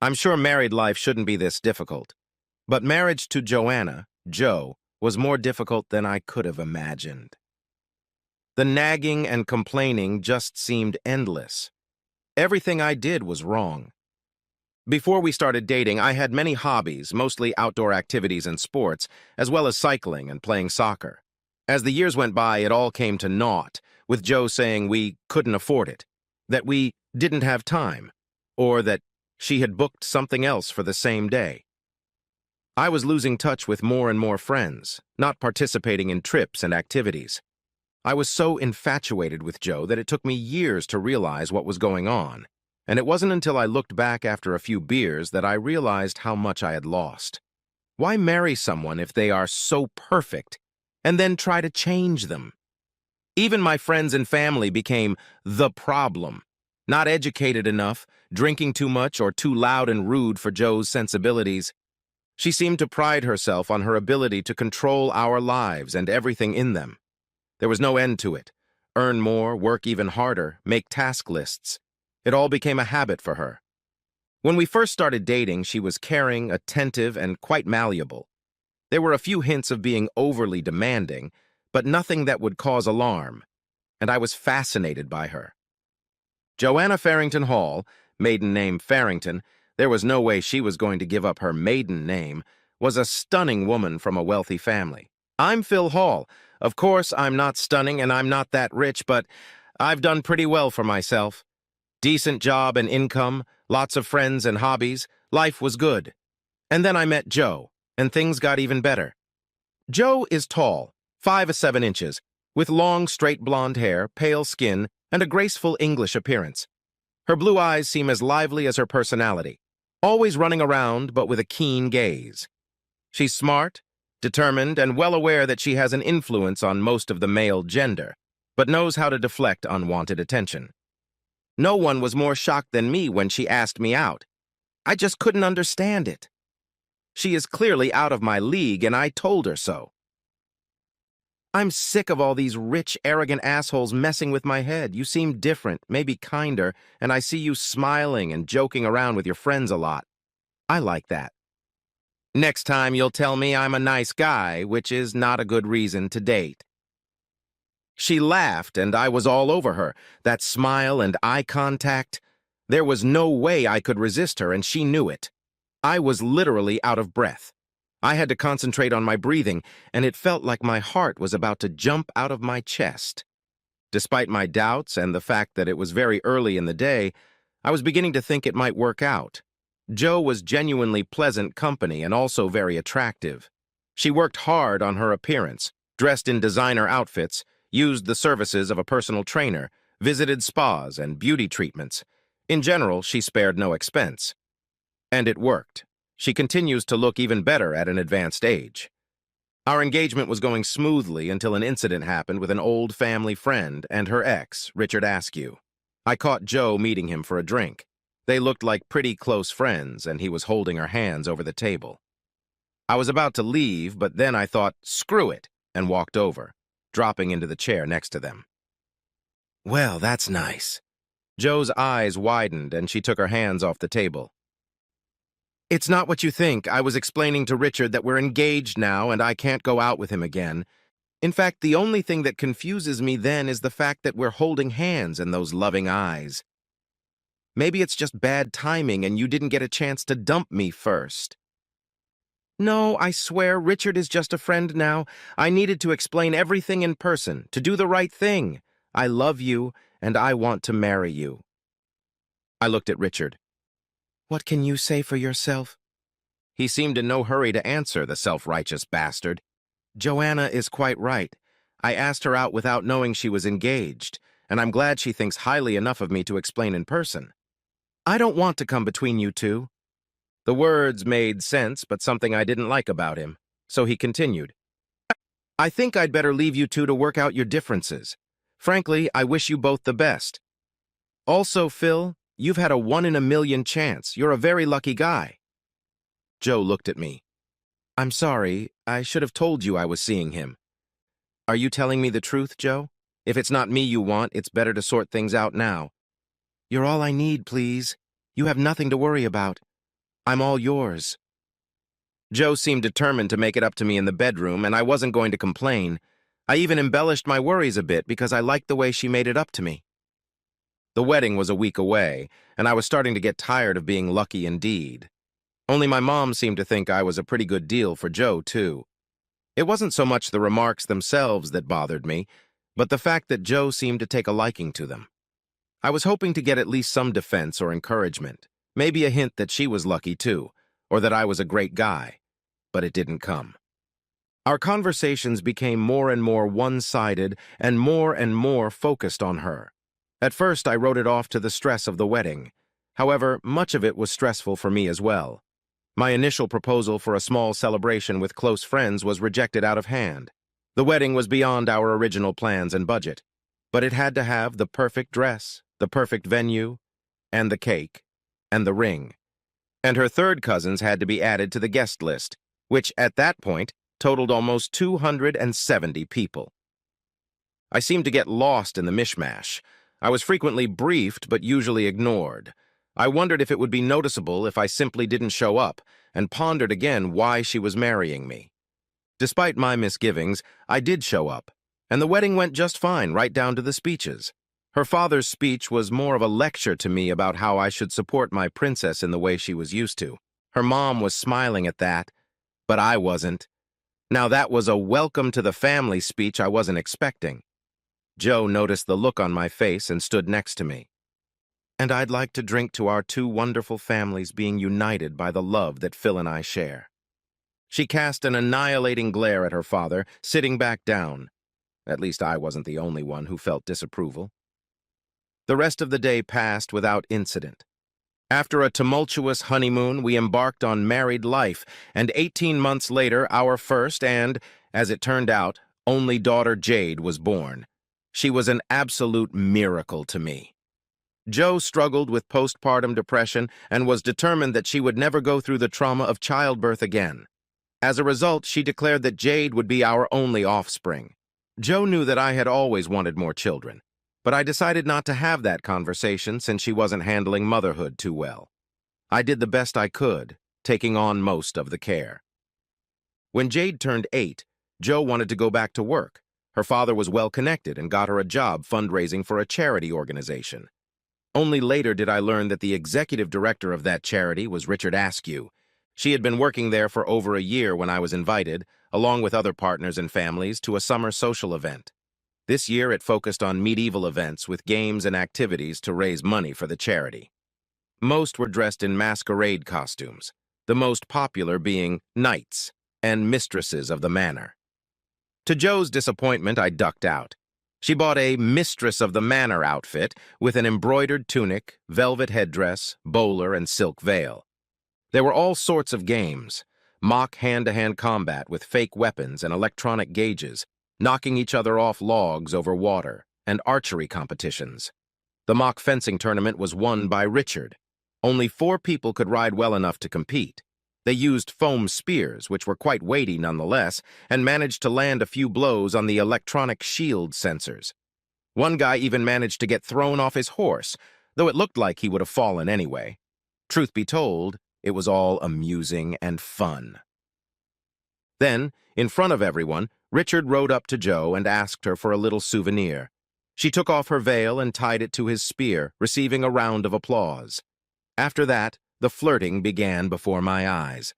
I'm sure married life shouldn't be this difficult, but marriage to Joanna, Joe, was more difficult than I could have imagined. The nagging and complaining just seemed endless. Everything I did was wrong. Before we started dating, I had many hobbies, mostly outdoor activities and sports, as well as cycling and playing soccer. As the years went by, it all came to naught, with Joe saying we couldn't afford it, that we didn't have time, or that she had booked something else for the same day. I was losing touch with more and more friends, not participating in trips and activities. I was so infatuated with Joe that it took me years to realize what was going on, and it wasn't until I looked back after a few beers that I realized how much I had lost. Why marry someone if they are so perfect, and then try to change them? Even my friends and family became the problem. Not educated enough, drinking too much, or too loud and rude for Joe's sensibilities. She seemed to pride herself on her ability to control our lives and everything in them. There was no end to it. Earn more, work even harder, make task lists. It all became a habit for her. When we first started dating, she was caring, attentive, and quite malleable. There were a few hints of being overly demanding, but nothing that would cause alarm, and I was fascinated by her. Joanna Farrington Hall, maiden name Farrington, there was no way she was going to give up her maiden name, was a stunning woman from a wealthy family. I'm Phil Hall. Of course, I'm not stunning and I'm not that rich, but I've done pretty well for myself. Decent job and income, lots of friends and hobbies, life was good. And then I met Joe, and things got even better. Joe is tall, 5'7", with long, straight blonde hair, pale skin, and a graceful English appearance. Her blue eyes seem as lively as her personality, always running around but with a keen gaze. She's smart, determined, and well aware that she has an influence on most of the male gender, but knows how to deflect unwanted attention. No one was more shocked than me when she asked me out. I just couldn't understand it. She is clearly out of my league, and I told her so. I'm sick of all these rich, arrogant assholes messing with my head. You seem different, maybe kinder, and I see you smiling and joking around with your friends a lot. I like that. Next time you'll tell me I'm a nice guy, which is not a good reason to date. She laughed, and I was all over her. That smile and eye contact. There was no way I could resist her, and she knew it. I was literally out of breath. I had to concentrate on my breathing, and it felt like my heart was about to jump out of my chest. Despite my doubts and the fact that it was very early in the day, I was beginning to think it might work out. Joe was genuinely pleasant company and also very attractive. She worked hard on her appearance, dressed in designer outfits, used the services of a personal trainer, visited spas and beauty treatments. In general, she spared no expense. And it worked. She continues to look even better at an advanced age. Our engagement was going smoothly until an incident happened with an old family friend and her ex, Richard Askew. I caught Joe meeting him for a drink. They looked like pretty close friends, and he was holding her hands over the table. I was about to leave, but then I thought, screw it, and walked over, dropping into the chair next to them. Well, that's nice. Joe's eyes widened, and she took her hands off the table. It's not what you think. I was explaining to Richard that we're engaged now and I can't go out with him again. In fact, the only thing that confuses me then is the fact that we're holding hands in those loving eyes. Maybe it's just bad timing and you didn't get a chance to dump me first. No, I swear, Richard is just a friend now. I needed to explain everything in person, to do the right thing. I love you, and I want to marry you. I looked at Richard. What can you say for yourself? He seemed in no hurry to answer, the self-righteous bastard. Joanna is quite right. I asked her out without knowing she was engaged, and I'm glad she thinks highly enough of me to explain in person. I don't want to come between you two. The words made sense, but something I didn't like about him, so he continued. I think I'd better leave you two to work out your differences. Frankly, I wish you both the best. Also, Phil, you've had a 1-in-a-million chance. You're a very lucky guy. Joe looked at me. I'm sorry, I should have told you I was seeing him. Are you telling me the truth, Joe? If it's not me you want, it's better to sort things out now. You're all I need, please. You have nothing to worry about. I'm all yours." Joe seemed determined to make it up to me in the bedroom, and I wasn't going to complain. I even embellished my worries a bit because I liked the way she made it up to me. The wedding was a week away, and I was starting to get tired of being lucky indeed. Only my mom seemed to think I was a pretty good deal for Joe, too. It wasn't so much the remarks themselves that bothered me, but the fact that Joe seemed to take a liking to them. I was hoping to get at least some defense or encouragement, maybe a hint that she was lucky too, or that I was a great guy, but it didn't come. Our conversations became more and more one-sided and more focused on her. At first, I wrote it off to the stress of the wedding. However, much of it was stressful for me as well. My initial proposal for a small celebration with close friends was rejected out of hand. The wedding was beyond our original plans and budget, but it had to have the perfect dress, the perfect venue, and the cake, and the ring. And her third cousins had to be added to the guest list, which at that point totaled almost 270 people. I seemed to get lost in the mishmash. I was frequently briefed but usually ignored. I wondered if it would be noticeable if I simply didn't show up, and pondered again why she was marrying me. Despite my misgivings, I did show up, and the wedding went just fine right down to the speeches. Her father's speech was more of a lecture to me about how I should support my princess in the way she was used to. Her mom was smiling at that, but I wasn't. Now that was a welcome to the family speech I wasn't expecting. Joe noticed the look on my face and stood next to me. "And I'd like to drink to our two wonderful families being united by the love that Phil and I share." She cast an annihilating glare at her father, sitting back down. At least I wasn't the only one who felt disapproval. The rest of the day passed without incident. After a tumultuous honeymoon, we embarked on married life, and 18 months later, our first and, as it turned out, only daughter Jade was born. She was an absolute miracle to me. Joe struggled with postpartum depression and was determined that she would never go through the trauma of childbirth again. As a result, she declared that Jade would be our only offspring. Joe knew that I had always wanted more children, but I decided not to have that conversation since she wasn't handling motherhood too well. I did the best I could, taking on most of the care. When Jade turned 8, Joe wanted to go back to work. Her father was well-connected and got her a job fundraising for a charity organization. Only later did I learn that the executive director of that charity was Richard Askew. She had been working there for over a year when I was invited, along with other partners and families, to a summer social event. This year it focused on medieval events with games and activities to raise money for the charity. Most were dressed in masquerade costumes, the most popular being knights and mistresses of the manor. To Joe's disappointment, I ducked out. She bought a Mistress of the Manor outfit with an embroidered tunic, velvet headdress, bowler, and silk veil. There were all sorts of games, mock hand-to-hand combat with fake weapons and electronic gauges, knocking each other off logs over water, and archery competitions. The mock fencing tournament was won by Richard. Only 4 people could ride well enough to compete. They used foam spears, which were quite weighty nonetheless, and managed to land a few blows on the electronic shield sensors. One guy even managed to get thrown off his horse, though it looked like he would have fallen anyway. Truth be told, it was all amusing and fun. Then, in front of everyone, Richard rode up to Joe and asked her for a little souvenir. She took off her veil and tied it to his spear, receiving a round of applause. After that, the flirting began before my eyes.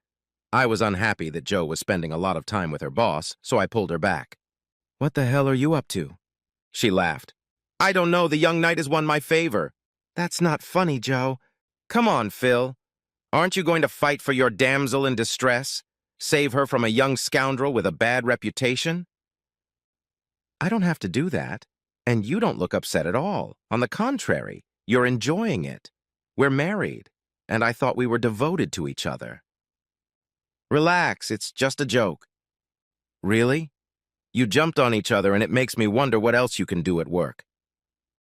I was unhappy that Joe was spending a lot of time with her boss, so I pulled her back. "What the hell are you up to?" She laughed. "I don't know, the young knight has won my favor." "That's not funny, Joe. Come on, Phil. Aren't you going to fight for your damsel in distress? Save her from a young scoundrel with a bad reputation?" "I don't have to do that, and you don't look upset at all. On the contrary, you're enjoying it. We're married, and I thought we were devoted to each other." "Relax, it's just a joke." "Really? You jumped on each other, and it makes me wonder what else you can do at work."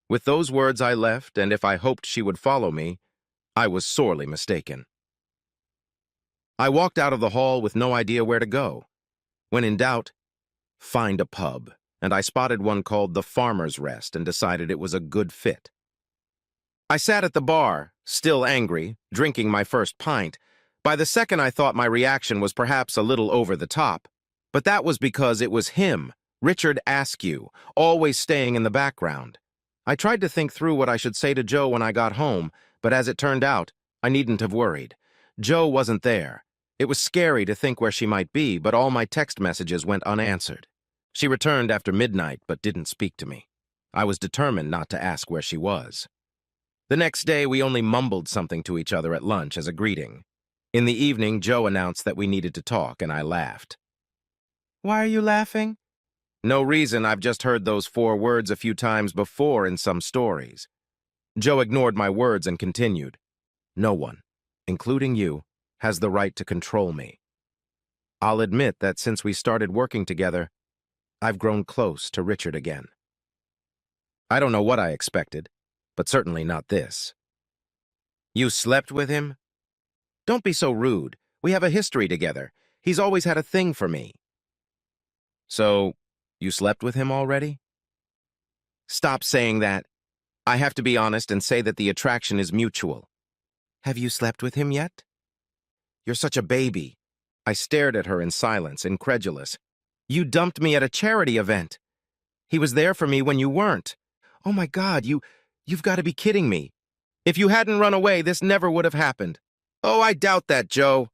With those words I left, and if I hoped she would follow me, I was sorely mistaken. I walked out of the hall with no idea where to go. When in doubt, find a pub, and I spotted one called the Farmer's Rest and decided it was a good fit. I sat at the bar, still angry, drinking my first pint, By the second, I thought my reaction was perhaps a little over the top, but that was because it was him, Richard Askew, always staying in the background. I tried to think through what I should say to Joe when I got home, but as it turned out, I needn't have worried. Joe wasn't there. It was scary to think where she might be, but all my text messages went unanswered. She returned after midnight, but didn't speak to me. I was determined not to ask where she was. The next day, we only mumbled something to each other at lunch as a greeting. In the evening, Joe announced that we needed to talk, and I laughed. "Why are you laughing?" "No reason. I've just heard those 4 words a few times before in some stories." Joe ignored my words and continued. "No one, including you, has the right to control me. I'll admit that since we started working together, I've grown close to Richard again." I don't know what I expected, but certainly not this. "You slept with him?" "Don't be so rude. We have a history together. He's always had a thing for me." "So, you slept with him already?" "Stop saying that. I have to be honest and say that the attraction is mutual." "Have you slept with him yet?" "You're such a baby." I stared at her in silence, incredulous. "You dumped me at a charity event. He was there for me when you weren't. Oh my God, you've got to be kidding me. If you hadn't run away, this never would have happened." "Oh, I doubt that, Joe.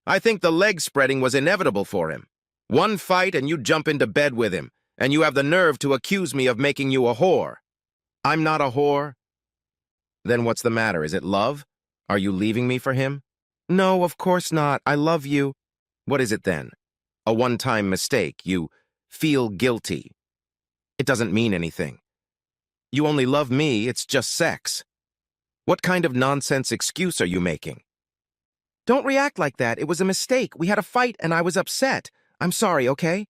I think the leg spreading was inevitable for him. One fight and you jump into bed with him, and you have the nerve to accuse me of making you a whore." "I'm not a whore." "Then what's the matter? Is it love? Are you leaving me for him?" "No, of course not. I love you." "What is it then? A one-time mistake. You feel guilty. It doesn't mean anything. You only love me. It's just sex. What kind of nonsense excuse are you making?" "Don't react like that. It was a mistake. We had a fight and I was upset. I'm sorry, okay?"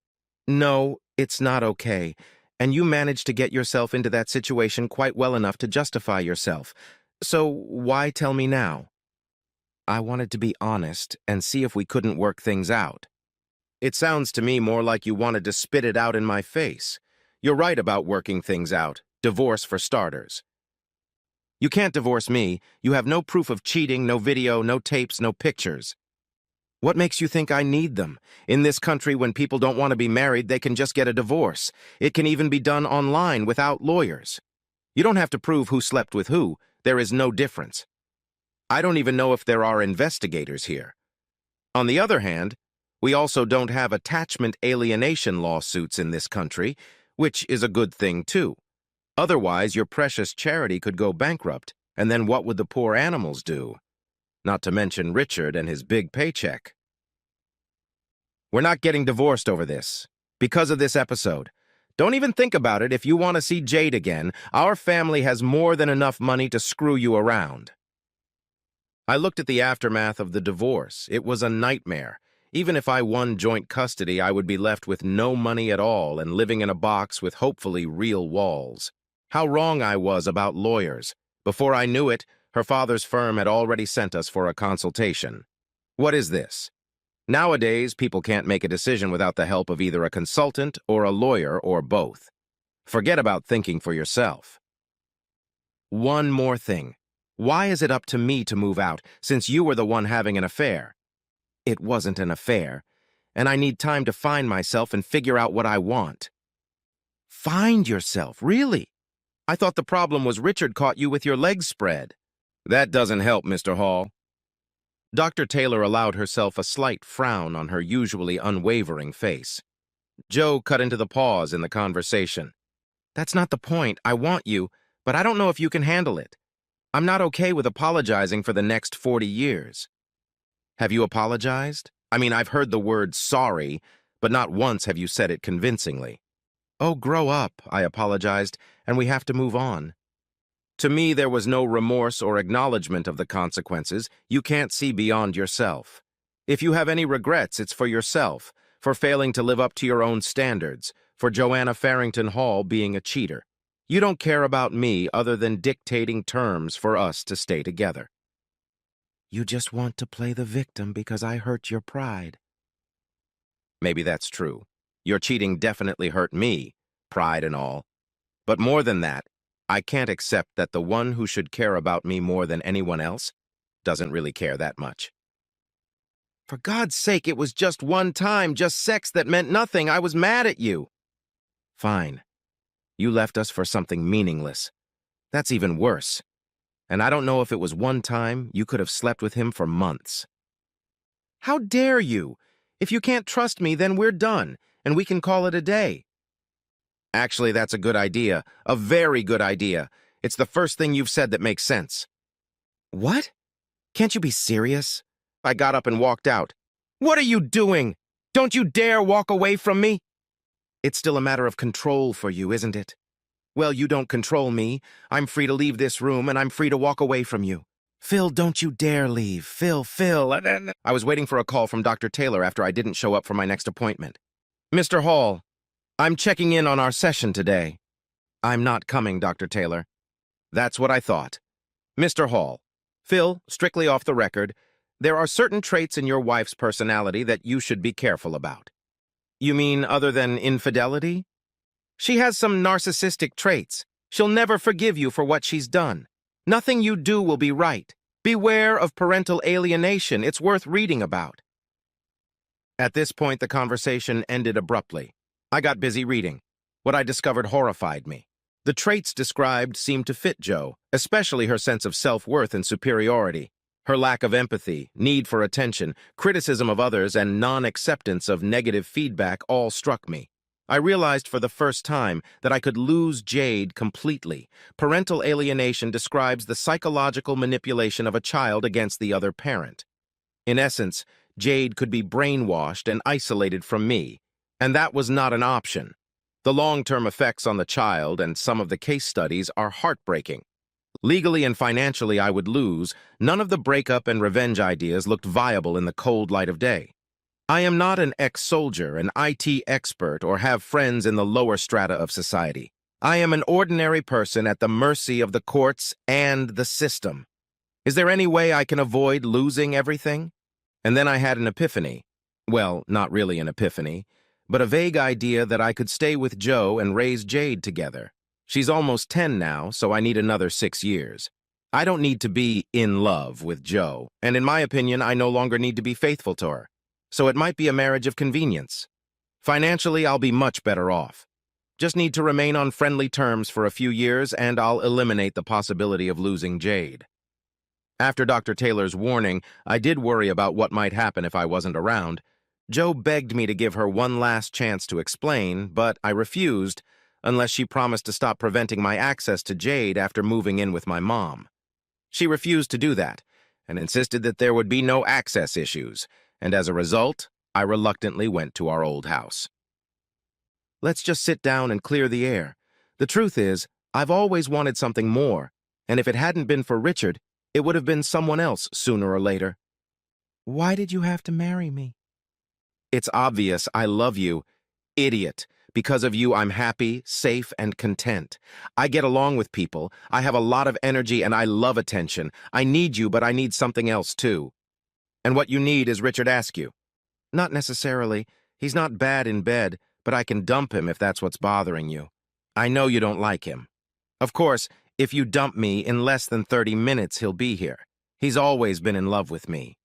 "No, it's not okay. And you managed to get yourself into that situation quite well enough to justify yourself. So why tell me now?" "I wanted to be honest and see if we couldn't work things out." "It sounds to me more like you wanted to spit it out in my face. You're right about working things out. Divorce for starters." "You can't divorce me. You have no proof of cheating, no video, no tapes, no pictures." "What makes you think I need them? In this country, when people don't want to be married, they can just get a divorce. It can even be done online without lawyers. You don't have to prove who slept with who. There is no difference. I don't even know if there are investigators here. On the other hand, we also don't have attachment alienation lawsuits in this country, which is a good thing too. Otherwise, your precious charity could go bankrupt, and then what would the poor animals do? Not to mention Richard and his big paycheck. We're not getting divorced over this. Because of this episode. Don't even think about it if you want to see Jade again. Our family has more than enough money to screw you around." I looked at the aftermath of the divorce. It was a nightmare. Even if I won joint custody, I would be left with no money at all and living in a box with hopefully real walls. How wrong I was about lawyers. Before I knew it, her father's firm had already sent us for a consultation. What is this? Nowadays, people can't make a decision without the help of either a consultant or a lawyer or both. Forget about thinking for yourself. One more thing. Why is it up to me to move out, since you were the one having an affair? It wasn't an affair, and I need time to find myself and figure out what I want. Find yourself, really? I thought the problem was Richard caught you with your legs spread. That doesn't help, Mr. Hall. Dr. Taylor allowed herself a slight frown on her usually unwavering face. Joe cut into the pause in the conversation. That's not the point. I want you, but I don't know if you can handle it. I'm not okay with apologizing for the next 40 years. Have you apologized? I mean, I've heard the word sorry, but not once have you said it convincingly. Oh, grow up, I apologized, and we have to move on. To me, there was no remorse or acknowledgement of the consequences. You can't see beyond yourself. If you have any regrets, it's for yourself, for failing to live up to your own standards, for Joanna Farrington Hall being a cheater. You don't care about me other than dictating terms for us to stay together. You just want to play the victim because I hurt your pride. Maybe that's true. Your cheating definitely hurt me, pride and all. But more than that, I can't accept that the one who should care about me more than anyone else doesn't really care that much. For God's sake, it was just one time, just sex that meant nothing. I was mad at you. Fine. You left us for something meaningless. That's even worse. And I don't know if it was one time, you could have slept with him for months. How dare you? If you can't trust me, then we're done, and we can call it a day. Actually, that's a good idea. A very good idea. It's the first thing you've said that makes sense. What? Can't you be serious? I got up and walked out. What are you doing? Don't you dare walk away from me! It's still a matter of control for you, isn't it? Well, you don't control me. I'm free to leave this room, and I'm free to walk away from you. Phil, don't you dare leave. Phil. I was waiting for a call from Dr. Taylor after I didn't show up for my next appointment. Mr. Hall, I'm checking in on our session today. I'm not coming, Dr. Taylor. That's what I thought. Mr. Hall, Phil, strictly off the record, there are certain traits in your wife's personality that you should be careful about. You mean other than infidelity? She has some narcissistic traits. She'll never forgive you for what she's done. Nothing you do will be right. Beware of parental alienation. It's worth reading about. At this point, the conversation ended abruptly. I got busy reading. What I discovered horrified me. The traits described seemed to fit Jo, especially her sense of self-worth and superiority. Her lack of empathy, need for attention, criticism of others, and non-acceptance of negative feedback all struck me. I realized for the first time that I could lose Jade completely. Parental alienation describes the psychological manipulation of a child against the other parent. In essence, Jade could be brainwashed and isolated from me, and that was not an option. The long-term effects on the child and some of the case studies are heartbreaking. Legally and financially, I would lose. None of the breakup and revenge ideas looked viable in the cold light of day. I am not an ex-soldier, an IT expert, or have friends in the lower strata of society. I am an ordinary person at the mercy of the courts and the system. Is there any way I can avoid losing everything? And then I had an epiphany. Well, not really an epiphany, but a vague idea that I could stay with Jo and raise Jade together. She's almost 10 now, so I need another 6 years. I don't need to be in love with Jo, and in my opinion, I no longer need to be faithful to her. So it might be a marriage of convenience. Financially, I'll be much better off. Just need to remain on friendly terms for a few years, and I'll eliminate the possibility of losing Jade. After Dr. Taylor's warning, I did worry about what might happen if I wasn't around. Jo begged me to give her one last chance to explain, but I refused, unless she promised to stop preventing my access to Jade after moving in with my mom. She refused to do that, and insisted that there would be no access issues, and as a result, I reluctantly went to our old house. Let's just sit down and clear the air. The truth is, I've always wanted something more, and if it hadn't been for Richard, it would have been someone else sooner or later. Why did you have to marry me? It's obvious I love you. Idiot. Because of you, I'm happy, safe, and content. I get along with people. I have a lot of energy, and I love attention. I need you, but I need something else, too. And what you need is Richard Askew. Not necessarily. He's not bad in bed, but I can dump him if that's what's bothering you. I know you don't like him. Of course, if you dump me, in less than 30 minutes he'll be here. He's always been in love with me.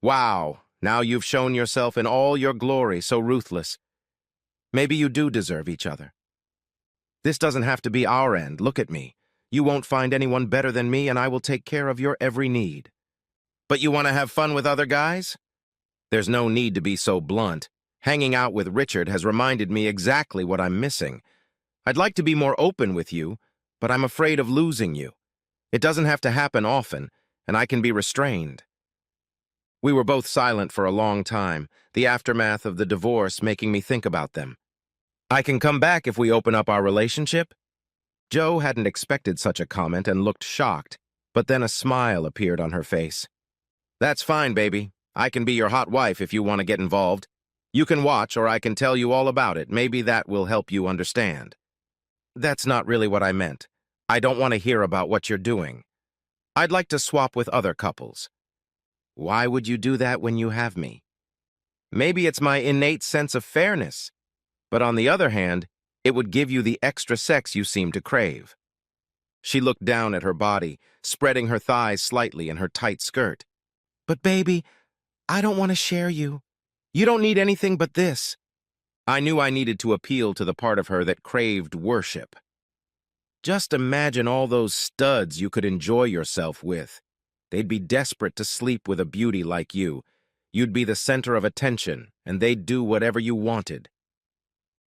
Wow, now you've shown yourself in all your glory, so ruthless. Maybe you do deserve each other. This doesn't have to be our end. Look at me. You won't find anyone better than me, and I will take care of your every need. But you want to have fun with other guys? There's no need to be so blunt. Hanging out with Richard has reminded me exactly what I'm missing. I'd like to be more open with you, but I'm afraid of losing you. It doesn't have to happen often, and I can be restrained. We were both silent for a long time, the aftermath of the divorce making me think about them. I can come back if we open up our relationship? Jo hadn't expected such a comment and looked shocked, but then a smile appeared on her face. That's fine, baby. I can be your hot wife if you want to get involved. You can watch, or I can tell you all about it. Maybe that will help you understand. That's not really what I meant. I don't want to hear about what you're doing. I'd like to swap with other couples. Why would you do that when you have me? Maybe it's my innate sense of fairness, but on the other hand, it would give you the extra sex you seem to crave. She looked down at her body, spreading her thighs slightly in her tight skirt. But baby, I don't want to share you. You don't need anything but this. I knew I needed to appeal to the part of her that craved worship. Just imagine all those studs you could enjoy yourself with. They'd be desperate to sleep with a beauty like you. You'd be the center of attention, and they'd do whatever you wanted.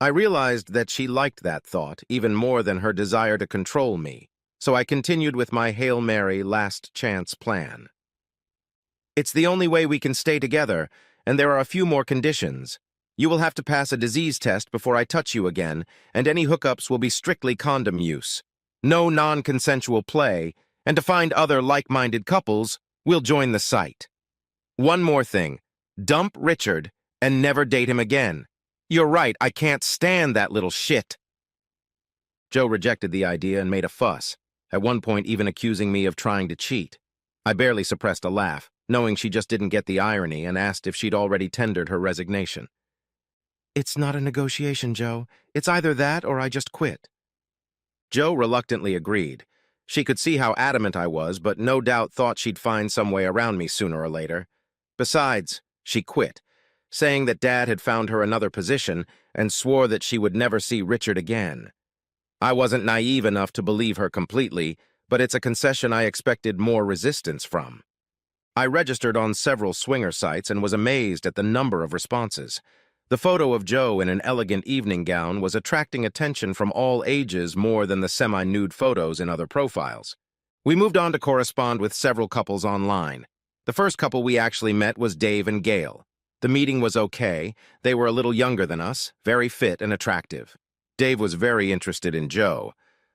I realized that she liked that thought even more than her desire to control me, so I continued with my Hail Mary last chance plan. It's the only way we can stay together, and there are a few more conditions. You will have to pass a disease test before I touch you again, and any hookups will be strictly condom use. No non-consensual play, and to find other like-minded couples, we'll join the site. One more thing. Dump Richard and never date him again. You're right, I can't stand that little shit. Joe rejected the idea and made a fuss, at one point even accusing me of trying to cheat. I barely suppressed a laugh, knowing she just didn't get the irony, and asked if she'd already tendered her resignation. It's not a negotiation, Joe. It's either that or I just quit. Joe reluctantly agreed. She could see how adamant I was, but no doubt thought she'd find some way around me sooner or later. Besides, she quit, saying that Dad had found her another position and swore that she would never see Richard again. I wasn't naive enough to believe her completely, but it's a concession I expected more resistance from. I registered on several swinger sites and was amazed at the number of responses. The photo of Joe in an elegant evening gown was attracting attention from all ages more than the semi-nude photos in other profiles. We moved on to correspond with several couples online. The first couple we actually met was Dave and Gail. The meeting was okay. They were a little younger than us, very fit and attractive. Dave was very interested in Joe,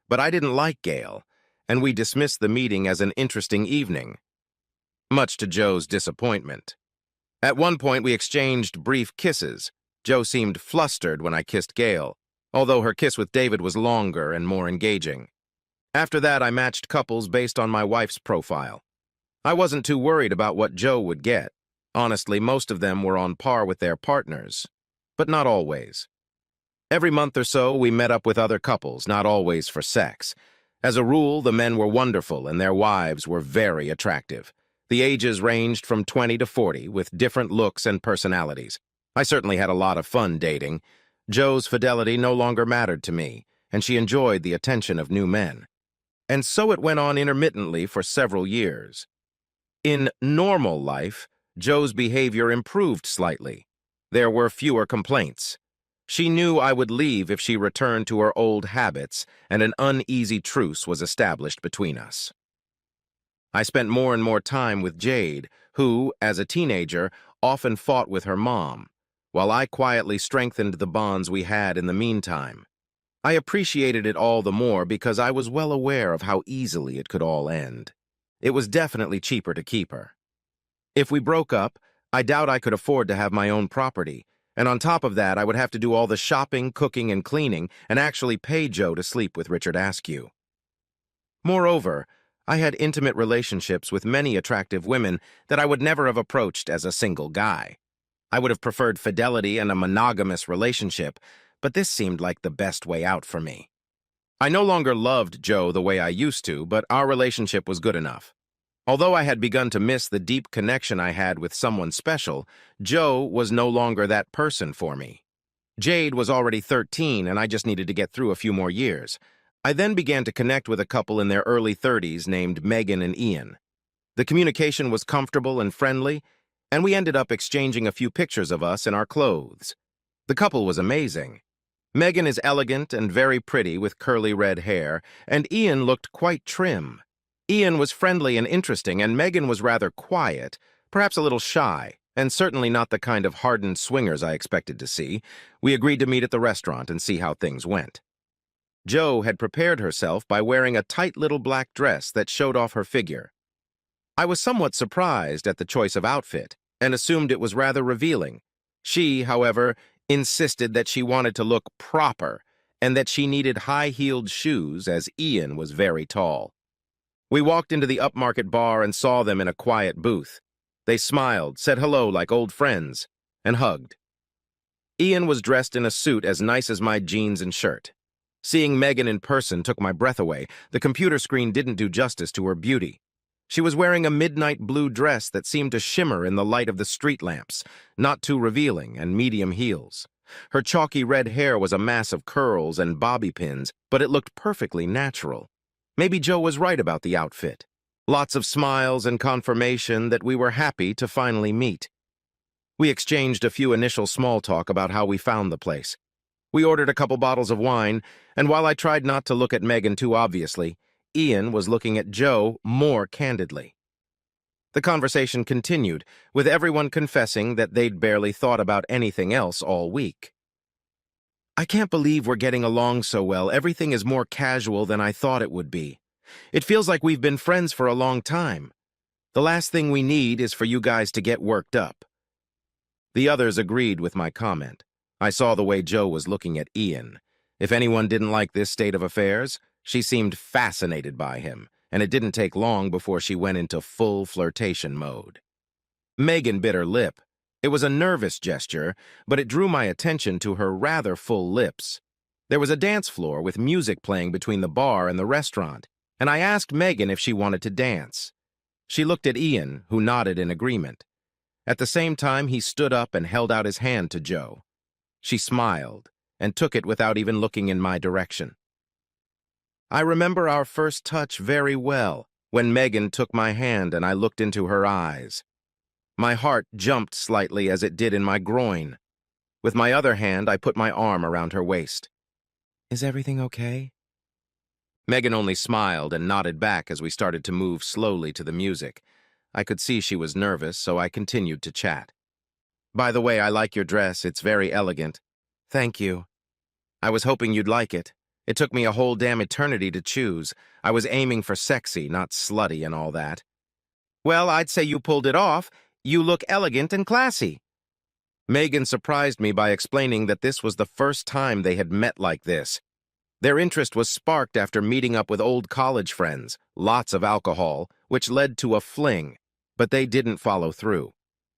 but I didn't like Gail, and we dismissed the meeting as an interesting evening, much to Joe's disappointment. At one point, we exchanged brief kisses. Joe seemed flustered when I kissed Gail, although her kiss with David was longer and more engaging. After that, I matched couples based on my wife's profile. I wasn't too worried about what Joe would get. Honestly, most of them were on par with their partners, but not always. Every month or so, we met up with other couples, not always for sex. As a rule, the men were wonderful and their wives were very attractive. The ages ranged from 20 to 40, with different looks and personalities. I certainly had a lot of fun dating. Joe's fidelity no longer mattered to me, and she enjoyed the attention of new men. And so it went on intermittently for several years. In normal life, Joe's behavior improved slightly. There were fewer complaints. She knew I would leave if she returned to her old habits, and an uneasy truce was established between us. I spent more and more time with Jade, who, as a teenager, often fought with her mom, while I quietly strengthened the bonds we had in the meantime. I appreciated it all the more because I was well aware of how easily it could all end. It was definitely cheaper to keep her. If we broke up, I doubt I could afford to have my own property, and on top of that, I would have to do all the shopping, cooking, and cleaning, and actually pay Joe to sleep with Richard Askew. Moreover, I had intimate relationships with many attractive women that I would never have approached as a single guy. I would have preferred fidelity and a monogamous relationship, but this seemed like the best way out for me. I no longer loved Joe the way I used to, but our relationship was good enough. Although I had begun to miss the deep connection I had with someone special, Joe was no longer that person for me. Jade was already 13, and I just needed to get through a few more years. I then began to connect with a couple in their early 30s named Megan and Ian. The communication was comfortable and friendly, and we ended up exchanging a few pictures of us in our clothes. The couple was amazing. Megan is elegant and very pretty with curly red hair, and Ian looked quite trim. Ian was friendly and interesting, and Megan was rather quiet, perhaps a little shy, and certainly not the kind of hardened swingers I expected to see. We agreed to meet at the restaurant and see how things went. Joe had prepared herself by wearing a tight little black dress that showed off her figure. I was somewhat surprised at the choice of outfit and assumed it was rather revealing. She, however, insisted that she wanted to look proper and that she needed high-heeled shoes as Ian was very tall. We walked into the upmarket bar and saw them in a quiet booth. They smiled, said hello like old friends, and hugged. Ian was dressed in a suit as nice as my jeans and shirt. Seeing Megan in person took my breath away. The computer screen didn't do justice to her beauty. She was wearing a midnight blue dress that seemed to shimmer in the light of the street lamps, not too revealing, and medium heels. Her chalky red hair was a mass of curls and bobby pins, but it looked perfectly natural. Maybe Joe was right about the outfit. Lots of smiles and confirmation that we were happy to finally meet. We exchanged a few initial small talk about how we found the place. We ordered a couple bottles of wine, and while I tried not to look at Megan too obviously, Ian was looking at Joe more candidly. The conversation continued, with everyone confessing that they'd barely thought about anything else all week. I can't believe we're getting along so well. Everything is more casual than I thought it would be. It feels like we've been friends for a long time. The last thing we need is for you guys to get worked up. The others agreed with my comment. I saw the way Joe was looking at Ian. If anyone didn't like this state of affairs, she seemed fascinated by him, and it didn't take long before she went into full flirtation mode. Megan bit her lip. It was a nervous gesture, but it drew my attention to her rather full lips. There was a dance floor with music playing between the bar and the restaurant, and I asked Megan if she wanted to dance. She looked at Ian, who nodded in agreement. At the same time, he stood up and held out his hand to Joe. She smiled and took it without even looking in my direction. I remember our first touch very well, when Megan took my hand and I looked into her eyes. My heart jumped slightly as it did in my groin. With my other hand, I put my arm around her waist. "Is everything okay?" Megan only smiled and nodded back as we started to move slowly to the music. I could see she was nervous, so I continued to chat. "By the way, I like your dress. It's very elegant." "Thank you. I was hoping you'd like it. It took me a whole damn eternity to choose. I was aiming for sexy, not slutty and all that." "Well, I'd say you pulled it off. You look elegant and classy." Megan surprised me by explaining that this was the first time they had met like this. Their interest was sparked after meeting up with old college friends, lots of alcohol, which led to a fling, but they didn't follow through.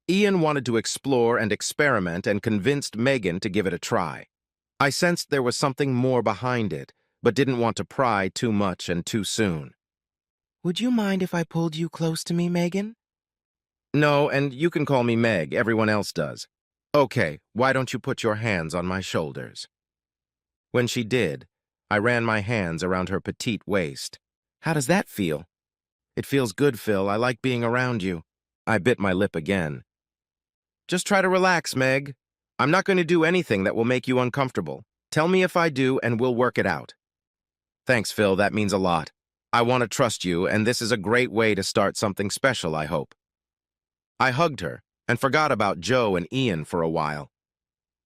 Ian wanted to explore and experiment and convinced Megan to give it a try. I sensed there was something more behind it, but didn't want to pry too much and too soon. "Would you mind if I pulled you close to me, Megan?" "No, and you can call me Meg. Everyone else does." "Okay, why don't you put your hands on my shoulders?" When she did, I ran my hands around her petite waist. "How does that feel?" "It feels good, Phil. I like being around you." I bit my lip again. "Just try to relax, Meg. I'm not going to do anything that will make you uncomfortable. Tell me if I do, and we'll work it out." "Thanks, Phil. That means a lot. I want to trust you, and this is a great way to start something special, I hope." I hugged her and forgot about Joe and Ian for a while.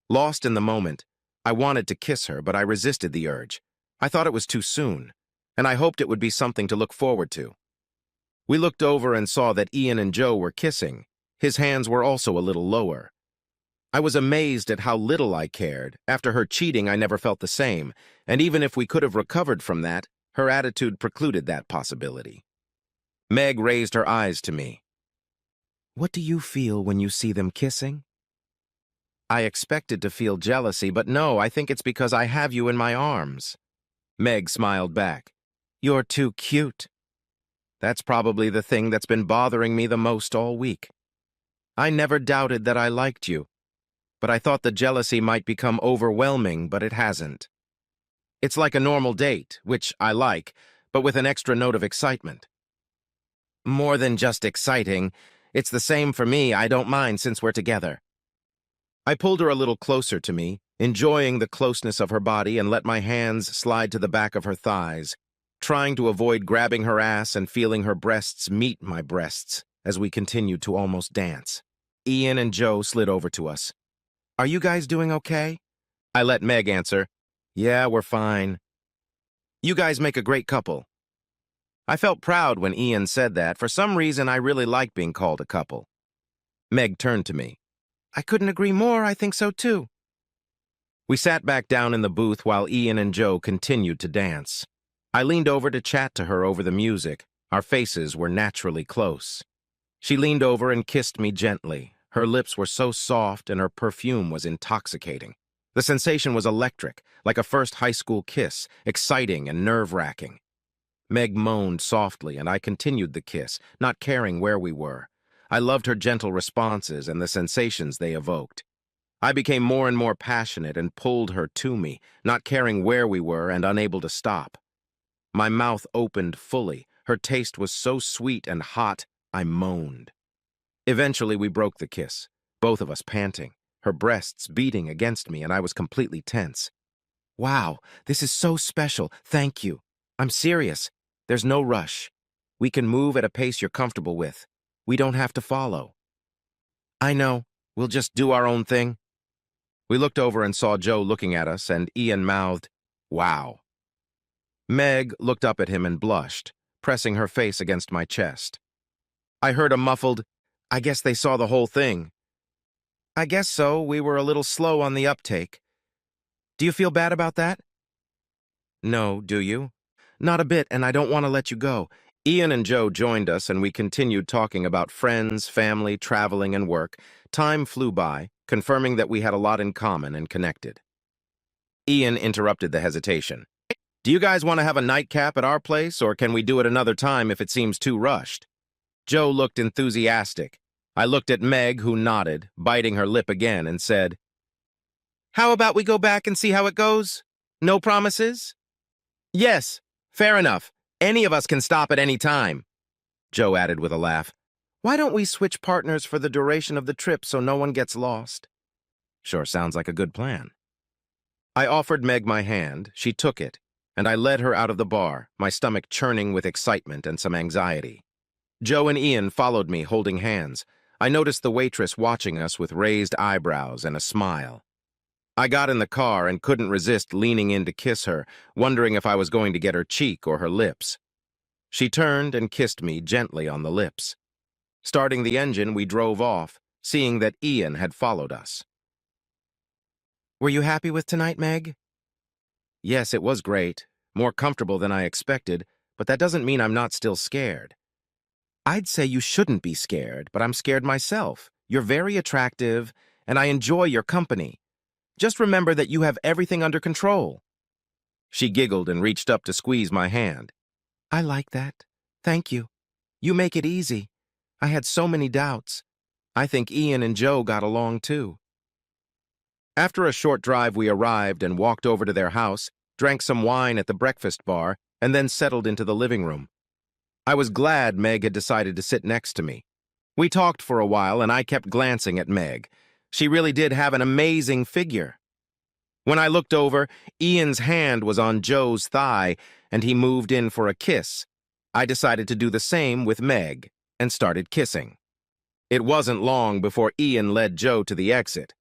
Lost in the moment, I wanted to kiss her, but I resisted the urge. I thought it was too soon, and I hoped it would be something to look forward to. We looked over and saw that Ian and Joe were kissing. His hands were also a little lower. I was amazed at how little I cared. After her cheating, I never felt the same, and even if we could have recovered from that, her attitude precluded that possibility. Meg raised her eyes to me. "What do you feel when you see them kissing?" I expected to feel jealousy, but no, I think it's because I have you in my arms. Meg smiled back. "You're too cute." That's probably the thing that's been bothering me the most all week. I never doubted that I liked you, but I thought the jealousy might become overwhelming, but it hasn't. It's like a normal date, which I like, but with an extra note of excitement. More than just exciting, it's the same for me. I don't mind since we're together. I pulled her a little closer to me, enjoying the closeness of her body, and let my hands slide to the back of her thighs, trying to avoid grabbing her ass and feeling her breasts meet my breasts as we continued to almost dance. Ian and Joe slid over to us. "Are you guys doing okay?" I let Meg answer, "Yeah, we're fine." "You guys make a great couple." I felt proud when Ian said that. For some reason, I really like being called a couple. Meg turned to me. "I couldn't agree more. I think so too." We sat back down in the booth while Ian and Joe continued to dance. I leaned over to chat to her over the music. Our faces were naturally close. She leaned over and kissed me gently. Her lips were so soft and her perfume was intoxicating. The sensation was electric, like a first high school kiss, exciting and nerve-wracking. Meg moaned softly, and I continued the kiss, not caring where we were. I loved her gentle responses and the sensations they evoked. I became more and more passionate and pulled her to me, not caring where we were and unable to stop. My mouth opened fully. Her taste was so sweet and hot, I moaned. Eventually, we broke the kiss, both of us panting, her breasts beating against me, and I was completely tense. Wow, this is so special. Thank you. I'm serious. There's no rush. We can move at a pace you're comfortable with. We don't have to follow. I know. We'll just do our own thing. We looked over and saw Joe looking at us, and Ian mouthed, "Wow." Meg looked up at him and blushed, pressing her face against my chest. I heard a muffled, "I guess they saw the whole thing." "I guess so. We were a little slow on the uptake. Do you feel bad about that?" "No, do you?" "Not a bit, and I don't want to let you go." Ian and Joe joined us, and we continued talking about friends, family, traveling, and work. Time flew by, confirming that we had a lot in common and connected. Ian interrupted the hesitation. "Do you guys want to have a nightcap at our place, or can we do it another time if it seems too rushed?" Joe looked enthusiastic. I looked at Meg, who nodded, biting her lip again, and said, "How about we go back and see how it goes? No promises?" "Yes, fair enough. Any of us can stop at any time," Joe added with a laugh. "Why don't we switch partners for the duration of the trip so no one gets lost?" Sure sounds like a good plan. I offered Meg my hand, she took it, and I led her out of the bar, my stomach churning with excitement and some anxiety. Joe and Ian followed me, holding hands. I noticed the waitress watching us with raised eyebrows and a smile. I got in the car and couldn't resist leaning in to kiss her, wondering if I was going to get her cheek or her lips. She turned and kissed me gently on the lips. Starting the engine, we drove off, seeing that Ian had followed us. "Were you happy with tonight, Meg?" "Yes, it was great. More comfortable than I expected, but that doesn't mean I'm not still scared." "I'd say you shouldn't be scared, but I'm scared myself. You're very attractive, and I enjoy your company. Just remember that you have everything under control." She giggled and reached up to squeeze my hand. "I like that. Thank you. You make it easy. I had so many doubts. I think Ian and Joe got along too." After a short drive, we arrived and walked over to their house, drank some wine at the breakfast bar, and then settled into the living room. I was glad Meg had decided to sit next to me. We talked for a while, and I kept glancing at Meg. She really did have an amazing figure. When I looked over, Ian's hand was on Joe's thigh, and he moved in for a kiss. I decided to do the same with Meg, and started kissing. It wasn't long before Ian led Joe to the exit.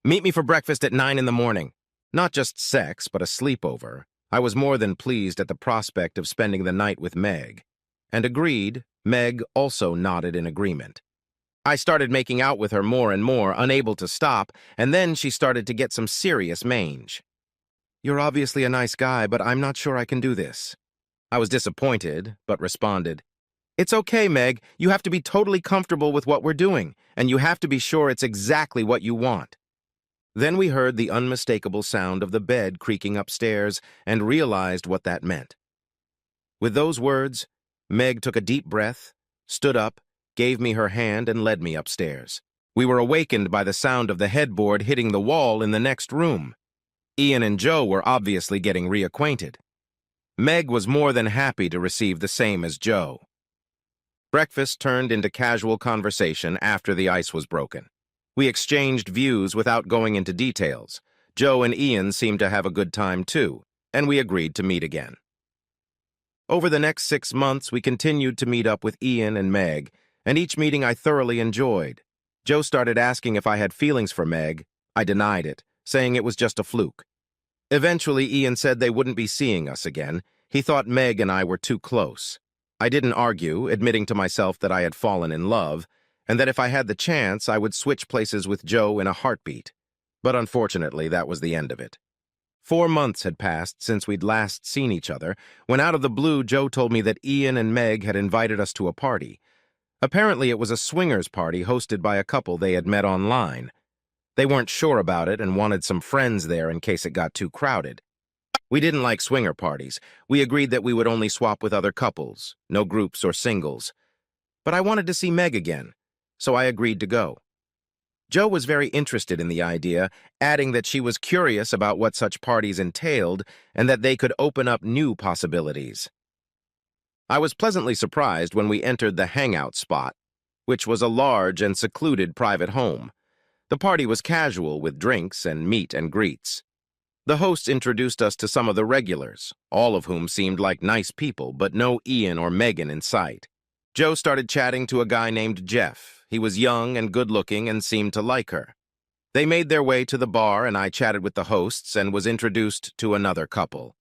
"Meet me for breakfast at 9 in the morning." Not just sex, but a sleepover. I was more than pleased at the prospect of spending the night with Meg, and agreed. Meg also nodded in agreement. I started making out with her more and more, unable to stop, and then she started to get some serious mange. "You're obviously a nice guy, but I'm not sure I can do this." I was disappointed, but responded, "It's okay, Meg. You have to be totally comfortable with what we're doing, and you have to be sure it's exactly what you want." Then we heard the unmistakable sound of the bed creaking upstairs and realized what that meant. With those words, Meg took a deep breath, stood up, gave me her hand, and led me upstairs. We were awakened by the sound of the headboard hitting the wall in the next room. Ian and Joe were obviously getting reacquainted. Meg was more than happy to receive the same as Joe. Breakfast turned into casual conversation after the ice was broken. We exchanged views without going into details. Joe and Ian seemed to have a good time too, and we agreed to meet again. Over the next 6 months, we continued to meet up with Ian and Meg, and each meeting I thoroughly enjoyed. Joe started asking if I had feelings for Meg. I denied it, saying it was just a fluke. Eventually, Ian said they wouldn't be seeing us again. He thought Meg and I were too close. I didn't argue, admitting to myself that I had fallen in love, and that if I had the chance, I would switch places with Joe in a heartbeat. But unfortunately, that was the end of it. 4 months had passed since we'd last seen each other, when out of the blue, Joe told me that Ian and Meg had invited us to a party. Apparently, it was a swingers party hosted by a couple they had met online. They weren't sure about it and wanted some friends there in case it got too crowded. We didn't like swinger parties. We agreed that we would only swap with other couples, no groups or singles. But I wanted to see Meg again, so I agreed to go. Joe was very interested in the idea, adding that she was curious about what such parties entailed and that they could open up new possibilities. I was pleasantly surprised when we entered the hangout spot, which was a large and secluded private home. The party was casual with drinks and meet and greets. The hosts introduced us to some of the regulars, all of whom seemed like nice people, but no Ian or Megan in sight. Joe started chatting to a guy named Jeff. He was young and good-looking and seemed to like her. They made their way to the bar, and I chatted with the hosts and was introduced to another couple.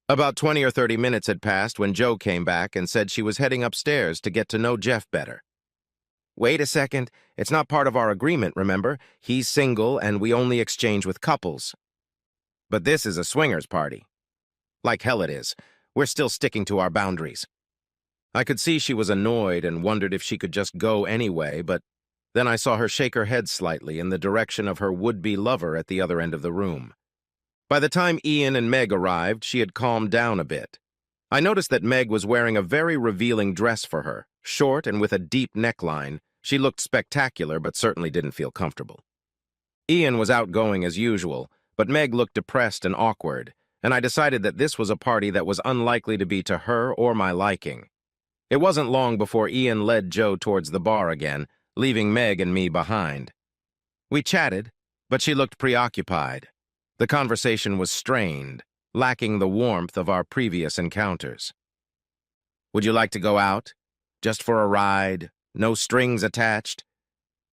About 20 or 30 minutes had passed when Joe came back and said she was heading upstairs to get to know Jeff better. Wait a second, it's not part of our agreement, remember? He's single and we only exchange with couples. But this is a swingers party. Like hell it is. We're still sticking to our boundaries. I could see she was annoyed and wondered if she could just go anyway, but then I saw her shake her head slightly in the direction of her would-be lover at the other end of the room. By the time Ian and Meg arrived, she had calmed down a bit. I noticed that Meg was wearing a very revealing dress for her, short and with a deep neckline. She looked spectacular, but certainly didn't feel comfortable. Ian was outgoing as usual, but Meg looked depressed and awkward, and I decided that this was a party that was unlikely to be to her or my liking. It wasn't long before Ian led Joe towards the bar again, leaving Meg and me behind. We chatted, but she looked preoccupied. The conversation was strained, lacking the warmth of our previous encounters. Would you like to go out? Just for a ride? No strings attached?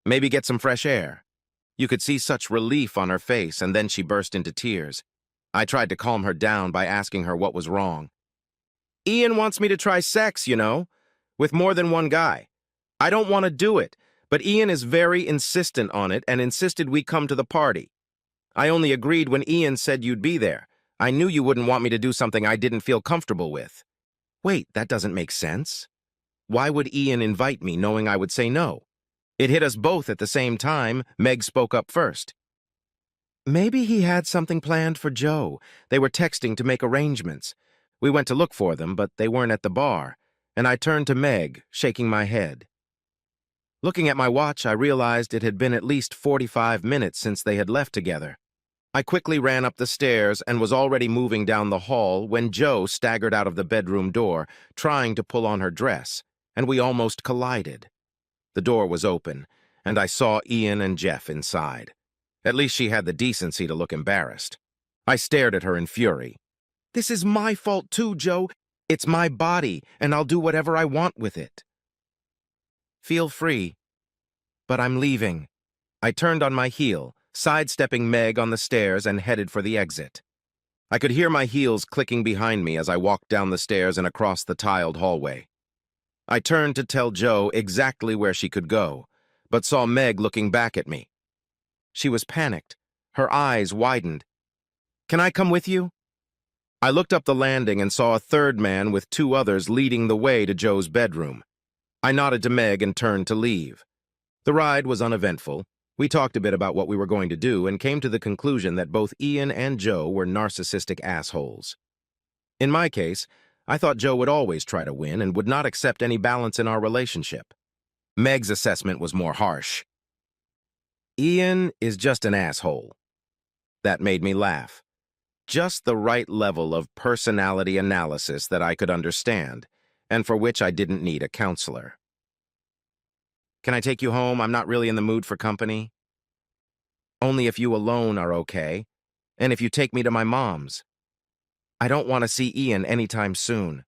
Maybe get some fresh air? You could see such relief on her face, and then she burst into tears. I tried to calm her down by asking her what was wrong. Ian wants me to try sex, you know, with more than one guy. I don't want to do it, but Ian is very insistent on it and insisted we come to the party. I only agreed when Ian said you'd be there. I knew you wouldn't want me to do something I didn't feel comfortable with. Wait, that doesn't make sense. Why would Ian invite me knowing I would say no? It hit us both at the same time. Meg spoke up first. Maybe he had something planned for Joe. They were texting to make arrangements. We went to look for them, but they weren't at the bar, and I turned to Meg, shaking my head. Looking at my watch, I realized it had been at least 45 minutes since they had left together. I quickly ran up the stairs and was already moving down the hall when Joe staggered out of the bedroom door, trying to pull on her dress, and we almost collided. The door was open, and I saw Ian and Jeff inside. At least she had the decency to look embarrassed. I stared at her in fury. This is my fault too, Joe. It's my body, and I'll do whatever I want with it. Feel free, but I'm leaving. I turned on my heel, sidestepping Meg on the stairs and headed for the exit. I could hear my heels clicking behind me as I walked down the stairs and across the tiled hallway. I turned to tell Joe exactly where she could go, but saw Meg looking back at me. She was panicked. Her eyes widened. Can I come with you? I looked up the landing and saw a third man with two others leading the way to Joe's bedroom. I nodded to Meg and turned to leave. The ride was uneventful. We talked a bit about what we were going to do and came to the conclusion that both Ian and Joe were narcissistic assholes. In my case, I thought Joe would always try to win and would not accept any balance in our relationship. Meg's assessment was more harsh. Ian is just an asshole. That made me laugh. Just the right level of personality analysis that I could understand, and for which I didn't need a counselor. Can I take you home? I'm not really in the mood for company. Only if you alone are okay, and if you take me to my mom's. I don't want to see Ian anytime soon.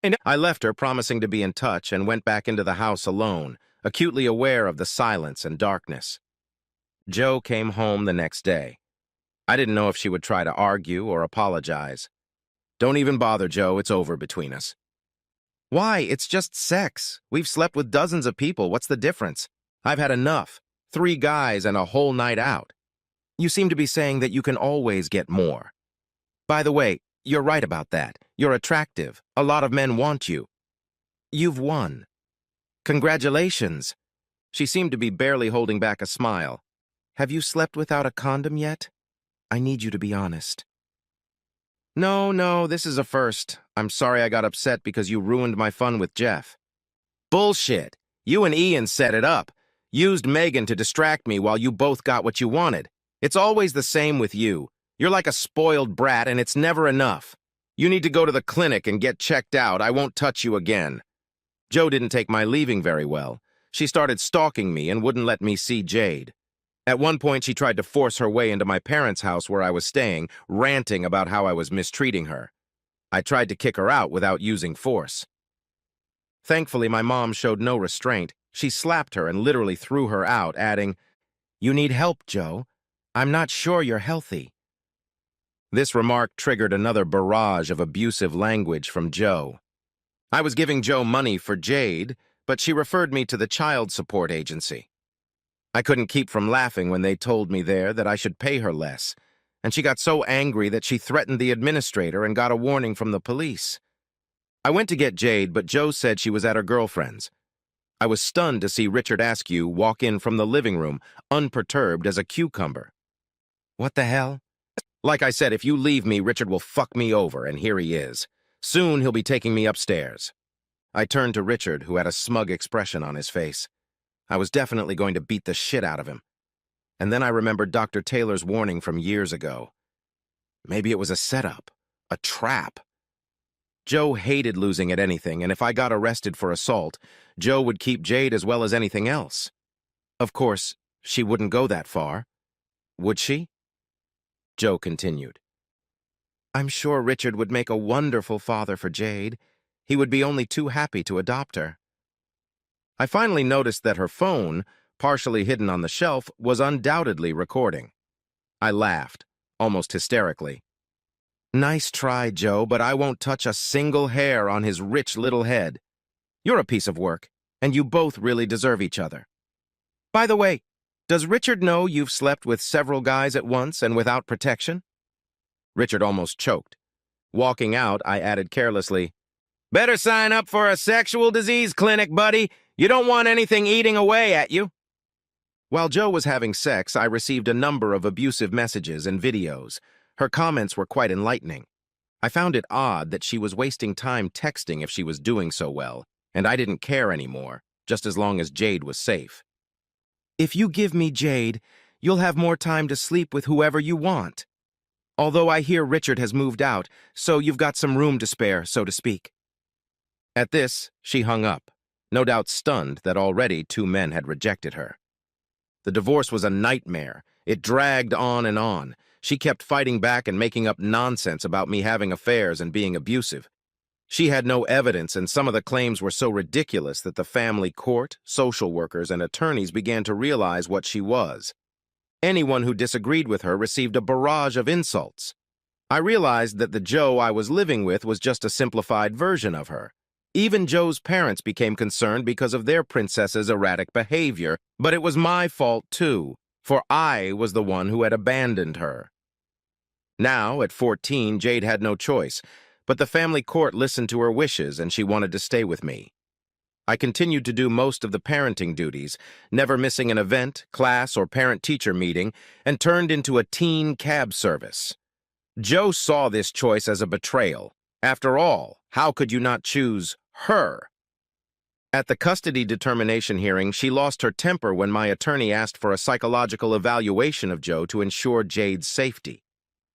And I left her, promising to be in touch, and went back into the house alone, acutely aware of the silence and darkness. Joe came home the next day. I didn't know if she would try to argue or apologize. Don't even bother, Joe. It's over between us. Why? It's just sex. We've slept with dozens of people. What's the difference? I've had enough. 3 guys and a whole night out. You seem to be saying that you can always get more. By the way, you're right about that. You're attractive. A lot of men want you. You've won. Congratulations. She seemed to be barely holding back a smile. Have you slept without a condom yet? I need you to be honest. No, this is a first. I'm sorry I got upset because you ruined my fun with Jeff. Bullshit. You and Ian set it up. Used Megan to distract me while you both got what you wanted. It's always the same with you. You're like a spoiled brat and it's never enough. You need to go to the clinic and get checked out. I won't touch you again. Joe didn't take my leaving very well. She started stalking me and wouldn't let me see Jade. At one point, she tried to force her way into my parents' house where I was staying, ranting about how I was mistreating her. I tried to kick her out without using force. Thankfully, my mom showed no restraint. She slapped her and literally threw her out, adding, "You need help, Joe. I'm not sure you're healthy." This remark triggered another barrage of abusive language from Joe. I was giving Joe money for Jade, but she referred me to the child support agency. I couldn't keep from laughing when they told me there that I should pay her less, and she got so angry that she threatened the administrator and got a warning from the police. I went to get Jade, but Joe said she was at her girlfriend's. I was stunned to see Richard Askew walk in from the living room, unperturbed as a cucumber. What the hell? Like I said, if you leave me, Richard will fuck me over, and here he is. Soon he'll be taking me upstairs. I turned to Richard, who had a smug expression on his face. I was definitely going to beat the shit out of him. And then I remembered Dr. Taylor's warning from years ago. Maybe it was a setup, a trap. Joe hated losing at anything, and if I got arrested for assault, Joe would keep Jade as well as anything else. Of course, she wouldn't go that far. Would she? Joe continued. I'm sure Richard would make a wonderful father for Jade. He would be only too happy to adopt her. I finally noticed that her phone, partially hidden on the shelf, was undoubtedly recording. I laughed, almost hysterically. Nice try, Joe, but I won't touch a single hair on his rich little head. You're a piece of work, and you both really deserve each other. By the way, does Richard know you've slept with several guys at once and without protection? Richard almost choked. Walking out, I added carelessly, Better sign up for a sexual disease clinic, buddy. You don't want anything eating away at you. While Joe was having sex, I received a number of abusive messages and videos. Her comments were quite enlightening. I found it odd that she was wasting time texting if she was doing so well, and I didn't care anymore, just as long as Jade was safe. If you give me Jade, you'll have more time to sleep with whoever you want. Although I hear Richard has moved out, so you've got some room to spare, so to speak. At this, she hung up, no doubt stunned that already 2 men had rejected her. The divorce was a nightmare. It dragged on and on. She kept fighting back and making up nonsense about me having affairs and being abusive. She had no evidence, and some of the claims were so ridiculous that the family court, social workers, and attorneys began to realize what she was. Anyone who disagreed with her received a barrage of insults. I realized that the Joe I was living with was just a simplified version of her. Even Joe's parents became concerned because of their princess's erratic behavior, but it was my fault too, for I was the one who had abandoned her. Now, at 14, Jade had no choice, but the family court listened to her wishes and she wanted to stay with me. I continued to do most of the parenting duties, never missing an event, class, or parent-teacher meeting, and turned into a teen cab service. Joe saw this choice as a betrayal. After all, how could you not choose her? At the custody determination hearing, she lost her temper when my attorney asked for a psychological evaluation of Joe to ensure Jade's safety.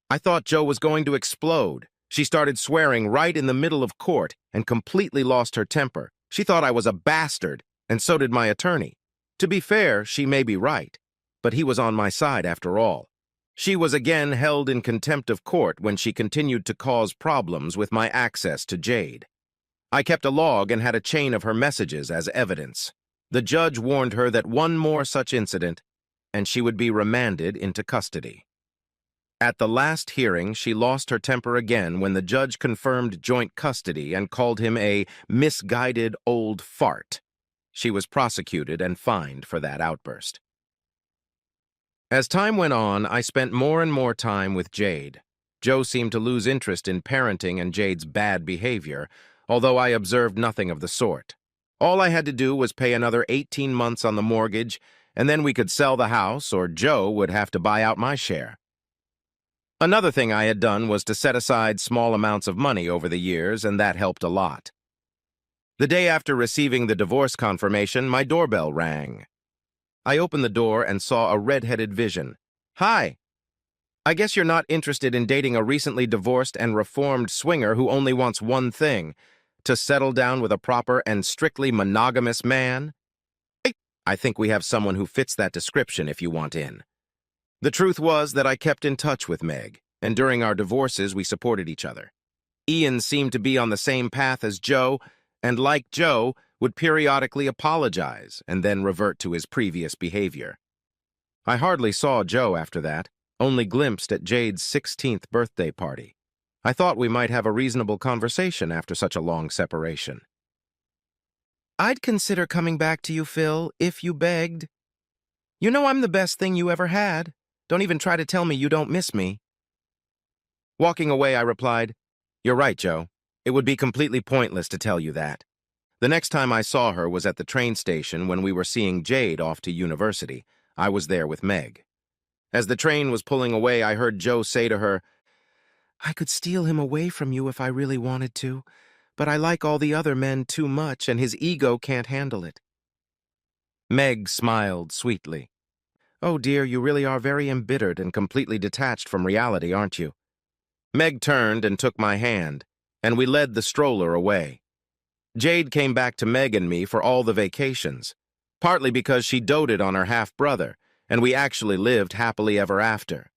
I thought Joe was going to explode. She started swearing right in the middle of court and completely lost her temper. She thought I was a bastard, and so did my attorney. To be fair, she may be right, but he was on my side after all. She was again held in contempt of court when she continued to cause problems with my access to Jade. I kept a log and had a chain of her messages as evidence. The judge warned her that one more such incident, and she would be remanded into custody. At the last hearing, she lost her temper again when the judge confirmed joint custody and called him a misguided old fart. She was prosecuted and fined for that outburst. As time went on, I spent more and more time with Jade. Joe seemed to lose interest in parenting and Jade's bad behavior, although I observed nothing of the sort. All I had to do was pay another 18 months on the mortgage, and then we could sell the house, or Joe would have to buy out my share. Another thing I had done was to set aside small amounts of money over the years, and that helped a lot. The day after receiving the divorce confirmation, my doorbell rang. I opened the door and saw a red-headed vision. "Hi. I guess you're not interested in dating a recently divorced and reformed swinger who only wants one thing, to settle down with a proper and strictly monogamous man? I think we have someone who fits that description if you want in." The truth was that I kept in touch with Meg, and during our divorces we supported each other. Ian seemed to be on the same path as Joe, and like Joe, would periodically apologize and then revert to his previous behavior. I hardly saw Joe after that, only glimpsed at Jade's 16th birthday party. I thought we might have a reasonable conversation after such a long separation. "I'd consider coming back to you, Phil, if you begged. You know I'm the best thing you ever had. Don't even try to tell me you don't miss me." Walking away, I replied, "You're right, Joe. It would be completely pointless to tell you that." The next time I saw her was at the train station when we were seeing Jade off to university. I was there with Meg. As the train was pulling away, I heard Joe say to her, "I could steal him away from you if I really wanted to, but I like all the other men too much and his ego can't handle it." Meg smiled sweetly. "Oh dear, you really are very embittered and completely detached from reality, aren't you?" Meg turned and took my hand, and we led the stroller away. Jade came back to Meg and me for all the vacations, partly because she doted on her half-brother, and we actually lived happily ever after.